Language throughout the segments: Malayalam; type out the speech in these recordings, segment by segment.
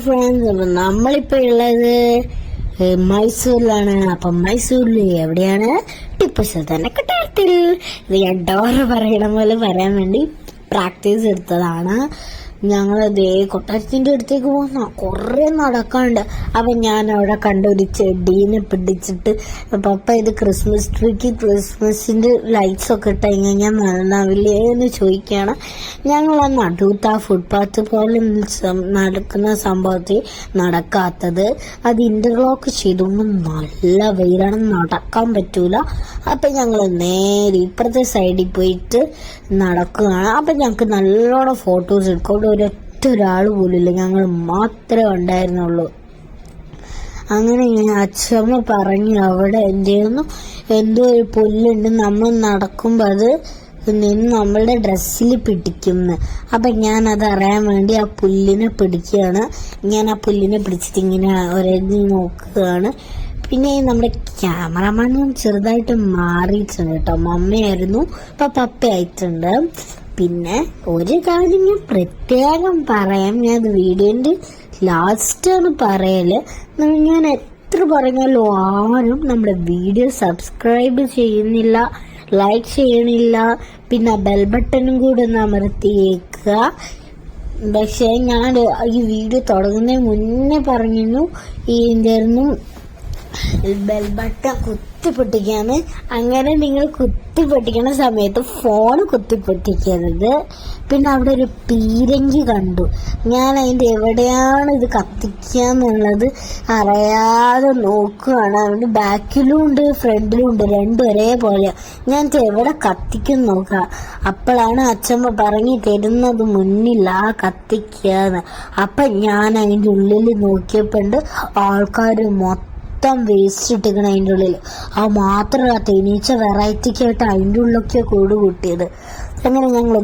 ഫ്രണ്ട്സ്, അപ്പം നമ്മളിപ്പോൾ ഉള്ളത് മൈസൂരിലാണ്. അപ്പം മൈസൂരിൽ എവിടെയാണ്? ടിപ്പു സുൽത്താന്റെ കൊട്ടാരത്തിൽ. ഇത് ഞാൻ ഡോറ പറയണ പോലെ പറയാൻ വേണ്ടി പ്രാക്ടീസ് എടുത്തതാണ്. ഞങ്ങളതേ കൊട്ടാരത്തിന്റെ അടുത്തേക്ക് പോകുന്ന കുറെ നടക്കാണ്ട്. അപ്പൊ ഞാൻ അവിടെ കണ്ട ഒരു ചെടീനെ പിടിച്ചിട്ട് പപ്പ ഇത് ക്രിസ്മസ് ട്രീക്ക് ക്രിസ്മസിന്റെ ലൈറ്റ്സ് ഒക്കെ ഇട്ട് കഴിഞ്ഞാൽ നന്നാവില്ലേ എന്ന് ചോദിക്കുകയാണ്. ഞങ്ങൾ ആ നടുത്ത ഫുട്പാത്ത് പോലെ നടക്കുന്ന സംഭവത്തിൽ നടക്കാത്തത് അത് ഇന്റർലോക്ക് ചെയ്തുകൊണ്ട് നല്ല വെയിലാണ്, നടക്കാൻ പറ്റൂല. അപ്പൊ ഞങ്ങൾ നേരെ ഇപ്പുറത്തെ സൈഡിൽ പോയിട്ട് നടക്കുകയാണ്. അപ്പൊ ഞങ്ങൾക്ക് നല്ലോണം ഫോട്ടോസ് എടുക്കും. ഒരൊറ്റ ഒരാൾ പോലില്ല, ഞങ്ങൾ മാത്രമേ ഉണ്ടായിരുന്നുള്ളൂ. അങ്ങനെ അച്ഛമ്മ പറഞ്ഞു അവിടെ എന്തോ ഒരു പുല്ലുണ്ട്, നമ്മൾ നടക്കുമ്പോൾ അത് നിന്ന് നമ്മളുടെ ഡ്രസ്സിൽ പിടിക്കുന്നു. അപ്പൊ ഞാൻ അത് അറിയാൻ വേണ്ടി ആ പുല്ലിനെ പിടിക്കുകയാണ്. ഞാൻ ആ പുല്ലിനെ പിടിച്ചിട്ട് ഇങ്ങനെ ഒരഞ്ഞ് നോക്കുകയാണ്. പിന്നെ നമ്മുടെ ക്യാമറമാനും ചെറുതായിട്ട് മാറിയിട്ടുണ്ട് കേട്ടോ. മമ്മയായിരുന്നു, ഇപ്പൊ പപ്പയായിട്ടുണ്ട്. പിന്നെ ഒരു കാര്യം ഞാൻ പ്രത്യേകം പറയാം, ഞാൻ വീഡിയോന്റെ ലാസ്റ്റാണ് പറയല്. ഞാൻ എത്ര പറഞ്ഞാലും ആരും നമ്മുടെ വീഡിയോ സബ്സ്ക്രൈബ് ചെയ്യുന്നില്ല, ലൈക്ക് ചെയ്യണില്ല. പിന്നെ ബെൽ ബട്ടണും കൂടെ ഒന്ന് അമർത്തിയേക്കുക. പക്ഷെ ഞാൻ ഈ വീഡിയോ തുടങ്ങുന്നതിന് മുന്നേ പറഞ്ഞിരുന്നു ഇതിന്റെ ബെൽ ബട്ടൺ കുത്തിപ്പൊട്ടിക്കാന്ന്. അങ്ങനെ നിങ്ങൾ കുത്തിപ്പൊട്ടിക്കണ സമയത്ത് ഫോൺ കുത്തിപ്പൊട്ടിക്കരുത്. പിന്നെ അവിടെ ഒരു പീരങ്കി കണ്ടു. ഞാൻ അതിന്റെ എവിടെയാണ് ഇത് കത്തിക്കാന്നുള്ളത് അറിയാതെ നോക്കുകയാണ്. അവിടെ ബാക്കിലും ഉണ്ട് ഫ്രണ്ടിലും ഉണ്ട്, രണ്ടും ഒരേപോലെ. ഞാൻ എവിടെ കത്തിക്കും നോക്കുക. അപ്പോഴാണ് അച്ഛമ്മ പറഞ്ഞു തരുന്നത് മുന്നിൽ ആ കത്തിക്കാന്ന്. അപ്പൊ ഞാൻ അതിന്റെ ഉള്ളിൽ നോക്കിയപ്പോണ്ട് ആൾക്കാർ മൊത്തം വേസ്റ്റ് ഇട്ടിക്കണം അതിൻ്റെ ഉള്ളിൽ. അത് മാത്രമല്ല, തേനീച്ച വെറൈറ്റിക്കായിട്ട് അതിൻ്റെ ഉള്ളിലൊക്കെ കൂട് കൂട്ടിയത്. അങ്ങനെ ഞങ്ങൾ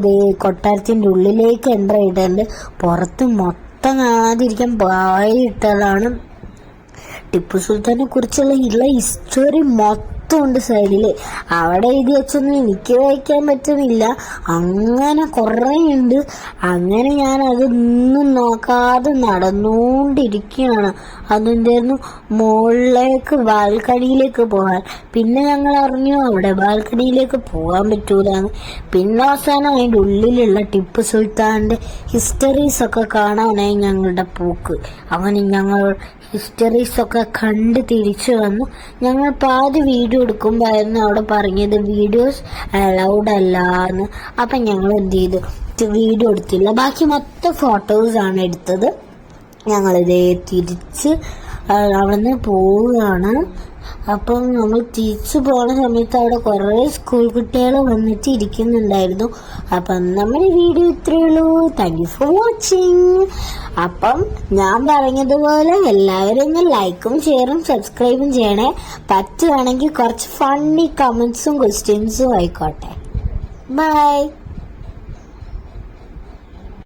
കൊട്ടാരത്തിന്റെ ഉള്ളിലേക്ക് എൻ്റർ ചെയ്തിട്ടുണ്ട്. പുറത്ത് മൊത്തം കാണാതിരിക്കാൻ പായിട്ടതാണ്. ടിപ്പു സുൽത്താനെ കുറിച്ചുള്ള ഹിസ്റ്ററി മൊത്തം ഉണ്ട് സൈഡില്. അവിടെ എഴുതി വെച്ചൊന്നും എനിക്ക് വായിക്കാൻ പറ്റുന്നില്ല, അങ്ങനെ കുറേ ഉണ്ട്. അങ്ങനെ ഞാൻ അതൊന്നും നോക്കാതെ നടന്നുകൊണ്ടിരിക്കുകയാണ്. അതിൻ്റെ മുകളിലേക്ക് ബാൽക്കണിയിലേക്ക് പോകാൻ. പിന്നെ ഞങ്ങൾ അറിഞ്ഞു അവിടെ ബാൽക്കണിയിലേക്ക് പോകാൻ പറ്റൂലെന്ന്. പിന്നെ അവസാനം അതിൻ്റെ ഉള്ളിലുള്ള ടിപ്പു സുൽത്താന്റെ ഹിസ്റ്ററീസ് ഒക്കെ കാണാനായി ഞങ്ങളുടെ പോക്ക്. അങ്ങനെ ഞങ്ങൾ ഹിസ്റ്ററീസ് ഒക്കെ കണ്ട് തിരിച്ചു വന്നു. ഞങ്ങൾ പാതി വീഡിയോ എടുക്കുമ്പോഴായിരുന്നു അവിടെ പറഞ്ഞത് വീഡിയോസ് അലൗഡ് അല്ല എന്ന്. അപ്പം ഞങ്ങൾ എന്ത് ചെയ്തു, വീഡിയോ എടുത്തില്ല, ബാക്കി മൊത്തം ഫോട്ടോസ് ആണ് എടുത്തത്. ഞങ്ങളിതേ തിരിച്ച് അവിടുന്ന് പോവുകയാണ്. അപ്പം നമ്മൾ തിരിച്ചു പോകുന്ന സമയത്ത് അവിടെ കുറേ സ്കൂൾ കുട്ടികൾ വന്നിട്ട് ഇരിക്കുന്നുണ്ടായിരുന്നു. അപ്പം നമ്മുടെ വീഡിയോ ഇത്രയേ ഉള്ളൂ. Thank you for watching. അപ്പം ഞാൻ പറഞ്ഞതുപോലെ എല്ലാവരും ഒന്ന് ലൈക്കും ഷെയറും സബ്സ്ക്രൈബും ചെയ്യണേ. പറ്റുവാണെങ്കിൽ കുറച്ച് ഫണ്ണി കമന്റ്സും ക്വസ്റ്റ്യൻസും ആയിക്കോട്ടെ. ബൈ.